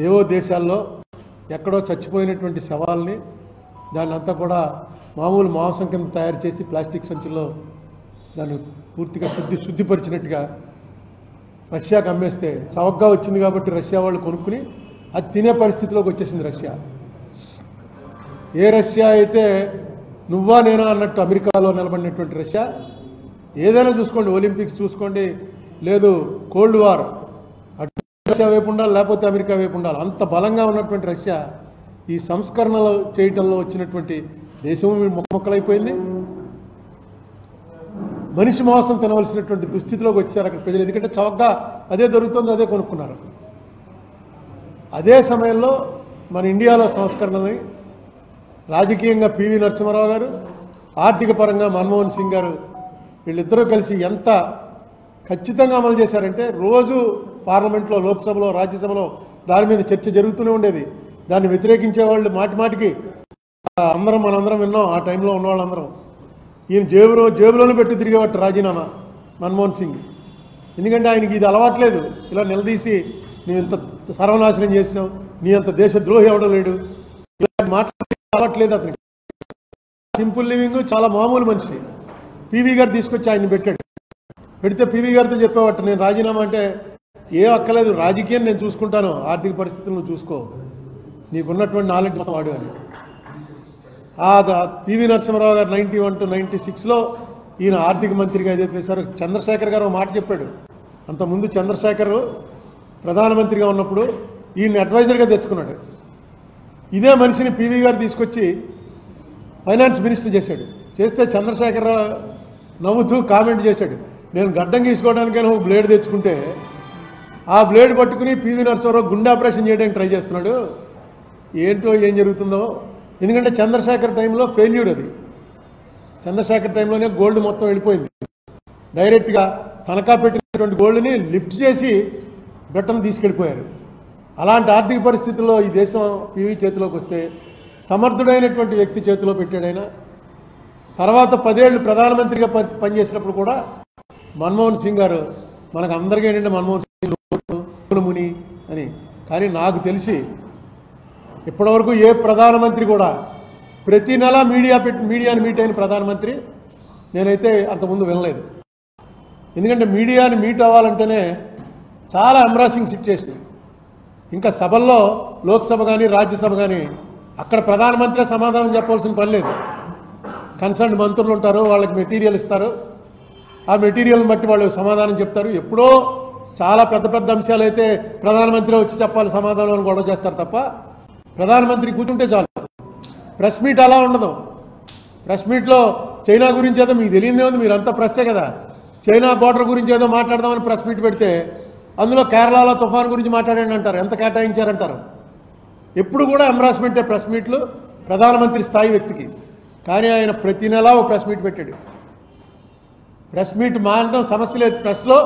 ఏవో దేశాల్లో ఎక్కడో చచ్చిపోయినటువంటి శవాల్ని దాన్ని అంతా కూడా మామూలు మాంసం కింద తయారు చేసి ప్లాస్టిక్ సంచుల్లో దాన్ని పూర్తిగా శుద్ధిపరిచినట్టుగా రష్యాకి అమ్మేస్తే చవకగా వచ్చింది కాబట్టి రష్యా వాళ్ళు కొనుక్కుని అది తినే పరిస్థితిలోకి వచ్చేసింది రష్యా. ఏ రష్యా అయితే నువ్వా నేనా అన్నట్టు అమెరికాలో నిలబడినటువంటి రష్యా, ఏదైనా చూసుకోండి, ఒలింపిక్స్ చూసుకోండి, లేదు కోల్డ్ వార్, అటు రష్యా వైపు ఉండాలి లేకపోతే అమెరికా వైపు ఉండాలి, అంత బలంగా ఉన్నటువంటి రష్యా ఈ సంస్కరణలు చేయటంలో వచ్చినటువంటి దేశం మొక్కలైపోయింది. మనిషి మాంసం తినవలసినటువంటి దుస్థితిలోకి వచ్చారు అక్కడ ప్రజలు. ఎందుకంటే చౌకగా అదే దొరుకుతుంది, అదే కొనుక్కున్నారు. అదే సమయంలో మన ఇండియాలో సంస్కరణని రాజకీయంగా పివి నరసింహారావు గారు, ఆర్థిక పరంగా మన్మోహన్ సింగ్ గారు, వీళ్ళిద్దరూ కలిసి ఎంత ఖచ్చితంగా అమలు చేశారంటే రోజు పార్లమెంట్లో, లోక్సభలో, రాజ్యసభలో దాని మీద చర్చ జరుగుతూనే ఉండేది. దాన్ని వ్యతిరేకించే వాళ్ళు మాటి మాటికి మనందరం విన్నాం. ఆ టైంలో ఉన్న వాళ్ళందరం ఈయన జేబులోనే పెట్టి తిరిగేవాడు రాజీనామా మన్మోహన్ సింగ్. ఎందుకంటే ఆయనకి ఇది అలవాట్లేదు, ఇలా నిలదీసి నువ్వు ఇంత సర్వనాశనం చేసావు, నీ అంత దేశద్రోహి ఎవడో లేడు, ఇలా మాట్లాడే అలవాట్లేదు అతనికి. సింపుల్ లివింగ్, చాలా మామూలు మనిషి. పివి గారు తీసుకొచ్చి ఆయన్ని పెడితే పివి గారితో చెప్పేవాట, నేను రాజీనామా అంటే ఏ అక్కలేదు, రాజకీయం నేను చూసుకుంటాను, ఆర్థిక పరిస్థితులు నువ్వు చూసుకో, నీకున్నటువంటి నాలెడ్జ్ వాడు అని. పివి నరసింహారావు గారు 91 to 96లో ఈయన ఆర్థిక మంత్రిగా ఏదైతే వేశారో, చంద్రశేఖర్ గారు ఒక మాట చెప్పాడు. అంతకుముందు చంద్రశేఖర్ ప్రధానమంత్రిగా ఉన్నప్పుడు ఈయన అడ్వైజర్గా తెచ్చుకున్నాడు. ఇదే మనిషిని పివి గారు తీసుకొచ్చి ఫైనాన్స్ మినిస్టర్ చేశాడు. చేస్తే చంద్రశేఖర్ నవ్వుతూ కామెంట్ చేశాడు, నేను గడ్డం గీసుకోవడానికైనా ఒక బ్లేడ్ తెచ్చుకుంటే ఆ బ్లేడ్ పట్టుకుని పివి నరసింహారావు గుండె ఆపరేషన్ చేయడానికి ట్రై చేస్తున్నాడు, ఏంటో ఏం జరుగుతుందో. ఎందుకంటే చంద్రశేఖర్ టైంలో ఫెయిల్యూర్ అది. చంద్రశేఖర్ టైంలోనే గోల్డ్ మొత్తం వెళ్ళిపోయింది. డైరెక్ట్గా తనఖా పెట్టినటువంటి గోల్డ్ని లిఫ్ట్ చేసి బ్రిటన్ తీసుకెళ్ళిపోయారు. అలాంటి ఆర్థిక పరిస్థితుల్లో ఈ దేశం పివి చేతిలోకి వస్తే సమర్థుడైనటువంటి వ్యక్తి చేతిలో పెట్టాడైనా. తర్వాత 10 ఏళ్ళు ప్రధానమంత్రిగా పనిచేసినప్పుడు కూడా మన్మోహన్ సింగ్ గారు, మనకు అందరికీ ఏంటంటే మన్మోహన్ సింగ్ ముని అని, కానీ నాకు తెలిసి ఇప్పటివరకు ఏ ప్రధానమంత్రి కూడా ప్రతి నెల మీడియాని మీట్ అయిన ప్రధానమంత్రి నేనైతే అంతకుముందు వినలేదు. ఎందుకంటే మీడియాని మీట్ అవ్వాలంటేనే చాలా ఎంబ్రాసింగ్ సిచ్యుయేషన్. ఇంకా సభల్లో, లోక్సభ కానీ రాజ్యసభ కానీ, అక్కడ ప్రధానమంత్రి సమాధానం చెప్పవలసిన పని లేదు. కన్సర్న్ మంత్రులు ఉంటారు, వాళ్ళకి మెటీరియల్ ఇస్తారు, ఆ మెటీరియల్ని బట్టి వాళ్ళు సమాధానం చెప్తారు. ఎప్పుడో చాలా పెద్ద పెద్ద అంశాలు అయితే ప్రధానమంత్రి వచ్చి చెప్పాలి సమాధానం అని గొడవ చేస్తారు తప్ప, ప్రధానమంత్రి కూర్చుంటే చాలు. ప్రెస్ మీట్ అలా ఉండదు. ప్రెస్ మీట్లో చైనా గురించి ఏదో మీకు తెలియదే ఉంది, మీరంతా ప్రెస్సే కదా, చైనా బోర్డర్ గురించి ఏదో మాట్లాడదామని ప్రెస్ మీట్ పెడితే అందులో కేరళలో తుఫాన్ గురించి మాట్లాడండి అంటారు, ఎంత కేటాయించారంటారు. ఎప్పుడు కూడా ఎంబ్రాస్మెంటే ప్రెస్ మీట్లు ప్రధానమంత్రి స్థాయి వ్యక్తికి. కానీ ఆయన ప్రతి నెలా ఓ ప్రెస్ మీట్ పెట్టాడు. ప్రెస్ మీట్ మానడం సమస్య లేదు. ప్రెస్లో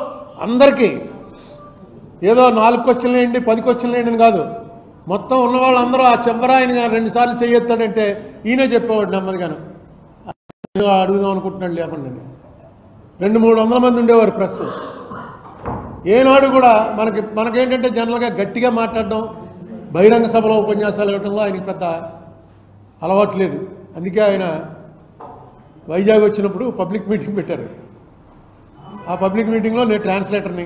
అందరికీ ఏదో 4 క్వశ్చన్లు వేయండి, 10 క్వశ్చన్లు వేయండి అని కాదు, మొత్తం ఉన్న వాళ్ళందరూ ఆ చివర ఆయన 2 సార్లు చేయొత్తాడంటే ఈయనే చెప్పేవాడు నెమ్మదిగాను, అడుగుదాం అనుకుంటున్నాడు లేకుండా. 200-300 మంది ఉండేవారు ప్రెస్. ఏనాడు కూడా మనకేంటంటే జనరల్గా గట్టిగా మాట్లాడడం, బహిరంగ సభలో ఉపన్యాసాలు ఇవ్వడంలో ఆయనకి పెద్ద అలవాటు లేదు. అందుకే ఆయన వైజాగ్ వచ్చినప్పుడు పబ్లిక్ మీటింగ్ పెట్టారు. ఆ పబ్లిక్ మీటింగ్లో నేను ట్రాన్స్లేటర్ని.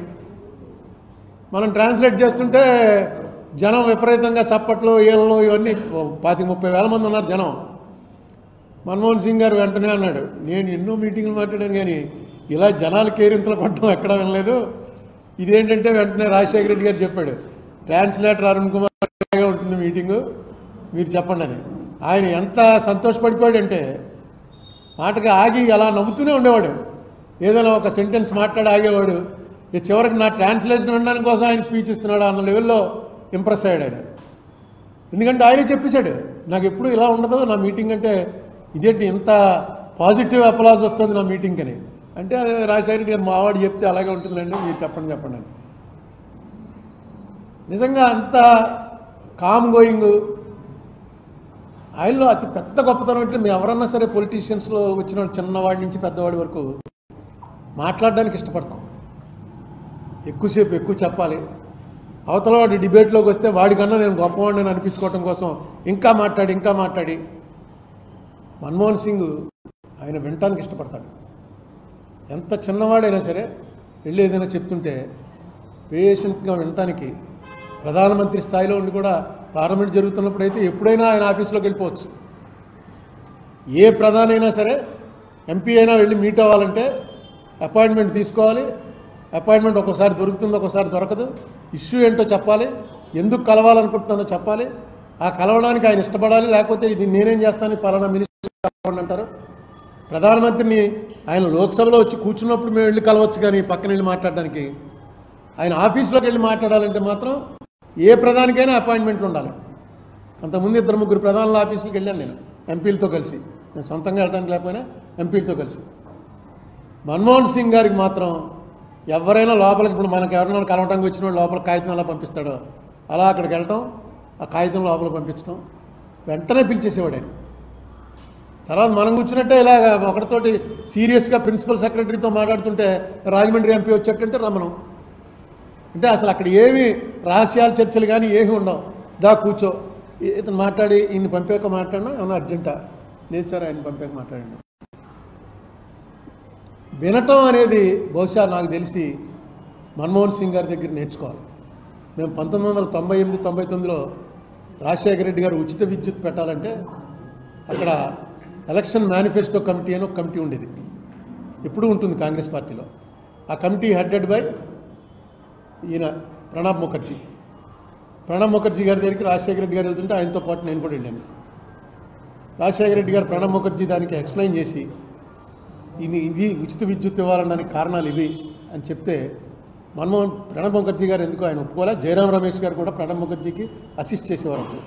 మనం ట్రాన్స్లేట్ చేస్తుంటే జనం విపరీతంగా చప్పట్లు, ఏళ్ళలో ఇవన్నీ 25-30 వేల మంది ఉన్నారు జనం. మన్మోహన్ సింగ్ గారు వెంటనే అన్నాడు, నేను ఎన్నో మీటింగ్లు మాట్లాడాను కానీ ఇలా జనాలు కేరింతలు కొట్టడం ఎక్కడా వినలేదు. ఇదేంటంటే వెంటనే రాజశేఖర రెడ్డి గారు చెప్పాడు, ట్రాన్స్లేటర్ అరుణ్ కుమార్ ఉంటుంది మీటింగు, మీరు చెప్పండి అని. ఆయన ఎంత సంతోషపడిపోయాడంటే మాటగా ఆగి అలా నవ్వుతూనే ఉండేవాడు. ఏదైనా ఒక సెంటెన్స్ మాట్లాడి ఆగేవాడు. చివరికి నా ట్రాన్స్లేషన్ వినడానికి కోసం ఆయన స్పీచ్ ఇస్తున్నాడు అన్న లెవెల్లో ఇంప్రెస్ అయ్యాడు ఆయన. ఎందుకంటే ఆయనే చెప్పేశాడు, నాకు ఎప్పుడు ఇలా ఉండదు నా మీటింగ్ అంటే, ఇదేంటి ఇంత పాజిటివ్ అప్లాజ్ వస్తుంది నా మీటింగ్ అని. అంటే అదే రాజశేఖర రెడ్డి గారు మావాడు చెప్తే అలాగే ఉంటుందండి, మీరు చెప్పండి అని. నిజంగా అంత కామ్ గోయింగ్. ఆయనలో అతి పెద్ద గొప్పతనం అంటే, మేము ఎవరన్నా సరే పొలిటీషియన్స్లో వచ్చిన చిన్నవాడి నుంచి పెద్దవాడి వరకు మాట్లాడడానికి ఇష్టపడతాం. ఎక్కువసేపు ఎక్కువ చెప్పాలి, అవతల వాడు డిబేట్లోకి వస్తే వాడికన్నా నేను గొప్పవాడిని అనిపించుకోవటం కోసం ఇంకా మాట్లాడి మన్మోహన్ సింగ్ ఆయన వినటానికి ఇష్టపడతాడు. ఎంత చిన్నవాడైనా సరే వెళ్ళి ఏదైనా చెప్తుంటే పేషెంట్గా వినటానికి ప్రధానమంత్రి స్థాయిలో ఉండి కూడా పార్లమెంట్ జరుగుతున్నప్పుడు అయితే ఎప్పుడైనా ఆయన ఆఫీస్లోకి వెళ్ళిపోవచ్చు. ఏ ప్రధాని అయినా సరే ఎంపీ అయినా వెళ్ళి మీట్ అవ్వాలంటే అపాయింట్మెంట్ తీసుకోవాలి. అపాయింట్మెంట్ ఒక్కోసారి దొరుకుతుంది, ఒక్కోసారి దొరకదు. ఇష్యూ ఏంటో చెప్పాలి, ఎందుకు కలవాలనుకుంటున్నానో చెప్పాలి. ఆ కలవడానికి ఆయన ఇష్టపడాలి, లేకపోతే ఇది నేనేం చేస్తాను పలానా మినిస్టర్ అంటారు. ప్రధానమంత్రిని ఆయన లోక్సభలో వచ్చి కూర్చున్నప్పుడు మేము వెళ్ళి కలవచ్చు, కానీ పక్కన వెళ్ళి మాట్లాడడానికి ఆయన ఆఫీస్లోకి వెళ్ళి మాట్లాడాలంటే మాత్రం ఏ ప్రధానికైనా అపాయింట్మెంట్లు ఉండాలి. అంతకుముందు 2-3 ప్రధానుల ఆఫీసులకు వెళ్ళాను నేను ఎంపీలతో కలిసి. నేను సొంతంగా వెళ్ళడానికి లేకపోయినా ఎంపీలతో కలిసి. మన్మోహన్ సింగ్ గారికి మాత్రం ఎవరైనా లోపలికి, ఇప్పుడు మనకు ఎవరైనా కలవటానికి వచ్చిన వాడు లోపల కాగితం ఎలా పంపిస్తాడో అలా అక్కడికి వెళ్ళటం, ఆ కాగితం లోపల పంపించడం, వెంటనే పిలిచేసేవాడు ఆయన. తర్వాత మనం కూర్చున్నట్టే ఇలా ఒకటితోటి సీరియస్గా ప్రిన్సిపల్ సెక్రటరీతో మాట్లాడుతుంటే రాజమండ్రి ఎంపీ వచ్చేటంటే రమ్మను. అంటే అసలు అక్కడ ఏమి రహస్యాల చర్చలు కానీ ఏమీ ఉండవు. దా కూర్చో, ఇతను మాట్లాడి ఈయన పంపాక మాట్లాడినా ఏమన్నా అర్జెంటా? లేదు సార్, ఆయన పంపాక మాట్లాడండి. వినటం అనేది బహుశా నాకు తెలిసి మన్మోహన్ సింగ్ గారి దగ్గర నేర్చుకోవాలి. మేము 1998-99లో రాజశేఖర రెడ్డి గారు ఉచిత విద్యుత్ పెట్టాలంటే అక్కడ ఎలక్షన్ మేనిఫెస్టో కమిటీ అని ఒక కమిటీ ఉండేది, ఎప్పుడూ ఉంటుంది కాంగ్రెస్ పార్టీలో. ఆ కమిటీ హెడెడ్ బై ఈయన ప్రణబ్ ముఖర్జీ. ప్రణబ్ ముఖర్జీ గారి దగ్గరికి రాజశేఖర రెడ్డి గారు వెళ్తుంటే ఆయనతో పాటు నేను కూడా వెళ్ళాను. రాజశేఖర రెడ్డి గారు ప్రణబ్ ముఖర్జీ దానికి ఎక్స్ప్లెయిన్ చేసి ఇది ఉచిత విద్యుత్ ఇవ్వాలనడానికి కారణాలు ఇవి అని చెప్తే ప్రణబ్ ముఖర్జీ గారు ఎందుకు ఆయన ఒప్పుకోలే. జయరాం రమేష్ గారు కూడా ప్రణబ్ ముఖర్జీకి అసిస్ట్ చేసేవారు.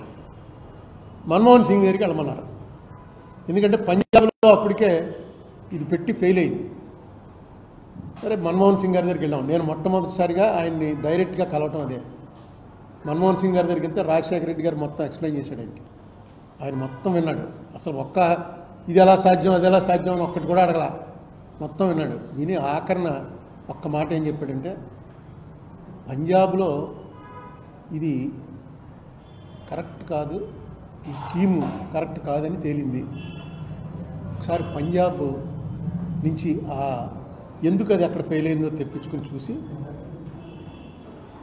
మన్మోహన్ సింగ్ దగ్గరికి వెళ్ళమన్నారు. ఎందుకంటే పంజాబ్లో అప్పటికే ఇది పెట్టి ఫెయిల్ అయింది. సరే, మన్మోహన్ సింగ్ గారి దగ్గరికి వెళ్ళాం. నేను మొట్టమొదటిసారిగా ఆయన్ని డైరెక్ట్గా కలవటం అదే. మన్మోహన్ సింగ్ గారి దగ్గరికి వెళ్తే రాజశేఖర రెడ్డి గారు మొత్తం ఎక్స్ప్లెయిన్ చేశాడు ఆయనకి. ఆయన మొత్తం విన్నాడు. అసలు ఇది ఎలా సాధ్యం, అది ఎలా సాధ్యం అని ఒక్కటి కూడా అడగల, మొత్తం విన్నాడు. విని ఆఖరణ ఒక్క మాట ఏం చెప్పాడంటే, పంజాబ్లో ఇది కరెక్ట్ కాదు, ఈ స్కీము కరెక్ట్ కాదని తేలింది. ఒకసారి పంజాబ్ నుంచి ఎందుకు అది అక్కడ ఫెయిల్ అయిందో తెప్పించుకొని చూసి,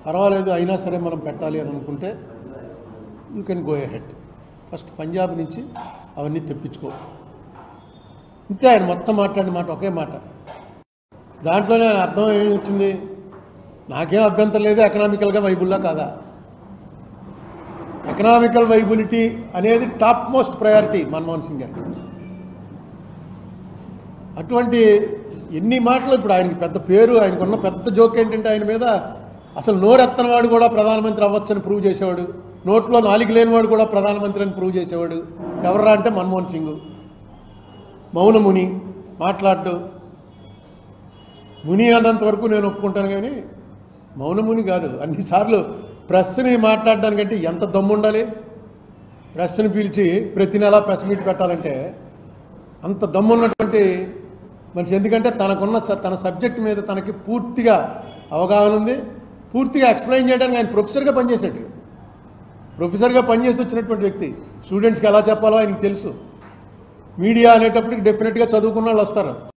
పర్వాలేదు అయినా సరే మనం పెట్టాలి అని అనుకుంటే you can go ahead, first Punjab నుంచి అవన్నీ తెప్పించుకో. ఇంతే ఆయన మొత్తం మాట్లాడిన మాట ఒకే మాట. దాంట్లోనే ఆయన అర్థం ఏమి వచ్చింది, నాకేం అభ్యంతరం లేదు ఎకనామికల్గా వైబుల్లా కాదా. ఎకనామికల్ వైబిలిటీ అనేది top most priority Manmohan Singh గారికి. అటువంటి ఎన్ని మాటలు. ఇప్పుడు ఆయనకి పెద్ద పేరు, ఆయనకున్న పెద్ద జోక్ ఏంటంటే ఆయన మీద అసలు నోరెత్తనవాడు కూడా ప్రధానమంత్రి అవ్వచ్చని ప్రూవ్ చేసేవాడు, నోట్లో నాలుగు లేనివాడు కూడా ప్రధానమంత్రి అని ప్రూవ్ చేసేవాడు. ఎవర్రా అంటే మన్మోహన్ సింగ్. మౌనముని, మాట్లాడు ముని అన్నంత వరకు నేను ఒప్పుకుంటాను, కానీ మౌనముని కాదు. అన్నిసార్లు ప్రెస్ని మాట్లాడడానికంటే ఎంత దమ్ము ఉండాలి. ప్రెస్ని పిలిచి ప్రతి నెల ప్రెస్ మీట్ పెట్టాలంటే అంత దమ్మున్నటువంటి మనిషి. ఎందుకంటే తన సబ్జెక్ట్ మీద తనకి పూర్తిగా అవగాహన ఉంది, పూర్తిగా ఎక్స్ప్లెయిన్ చేయడానికి ఆయన ప్రొఫెసర్గా పనిచేశాడు. ప్రొఫెసర్గా పనిచేసి వచ్చినటువంటి వ్యక్తి. స్టూడెంట్స్కి ఎలా చెప్పాలో ఆయనకి తెలుసు. మీడియా అనేటప్పటికి డెఫినెట్గా చదువుకున్న వాళ్ళు వస్తారు.